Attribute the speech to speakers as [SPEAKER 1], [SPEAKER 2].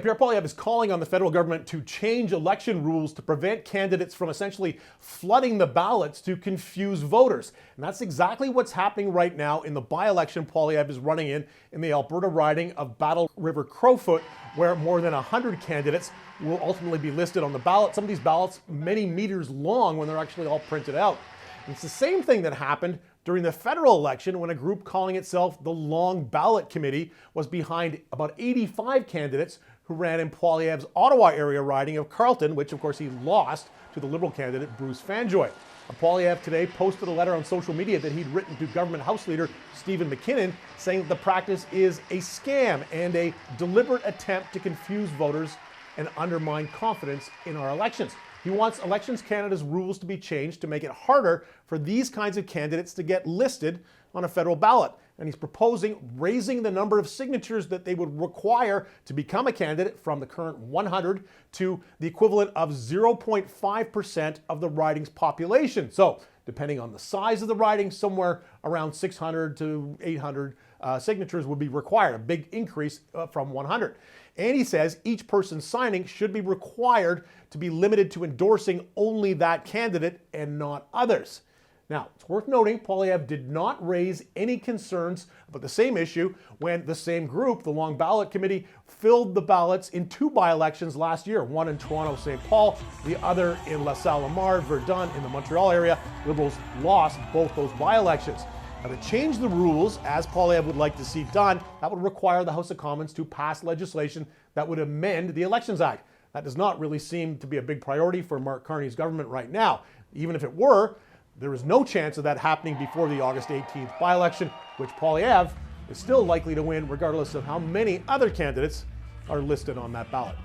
[SPEAKER 1] Pierre Poilievre is calling on the federal government to change election rules to prevent candidates from essentially flooding the ballots to confuse voters. And that's exactly what's happening right now in the by-election Poilievre is running in the Alberta riding of Battle River Crowfoot, where more than 100 candidates will ultimately be listed on the ballot. Some of these ballots many meters long when they're actually all printed out. And it's the same thing that happened during the federal election when a group calling itself the Long Ballot Committee was behind about 85 candidates who ran in Poilievre's Ottawa area riding of Carleton, which of course he lost to the Liberal candidate Bruce Fanjoy. Poilievre today posted a letter on social media that he'd written to Government House Leader Stephen McKinnon saying that the practice is a scam and a deliberate attempt to confuse voters and undermine confidence in our elections. He wants Elections Canada's rules to be changed to make it harder for these kinds of candidates to get listed on a federal ballot. And he's proposing raising the number of signatures that they would require to become a candidate from the current 100 to the equivalent of 0.5% of the riding's population. So, depending on the size of the riding, somewhere around 600 to 800 signatures would be required, a big increase from 100. And he says each person signing should be required to be limited to endorsing only that candidate and not others. Now, it's worth noting Poilievre did not raise any concerns about the same issue when the same group, the Long Ballot Committee, filled the ballots in two by-elections last year, one in Toronto, St. Paul, the other in La Salle-Lamar, Verdun in the Montreal area. Liberals lost both those by-elections. Now, to change the rules, as Poilievre would like to see done, that would require the House of Commons to pass legislation that would amend the Elections Act. That does not really seem to be a big priority for Mark Carney's government right now. Even if it were, there is no chance of that happening before the August 18th by-election, which Poilievre is still likely to win regardless of how many other candidates are listed on that ballot.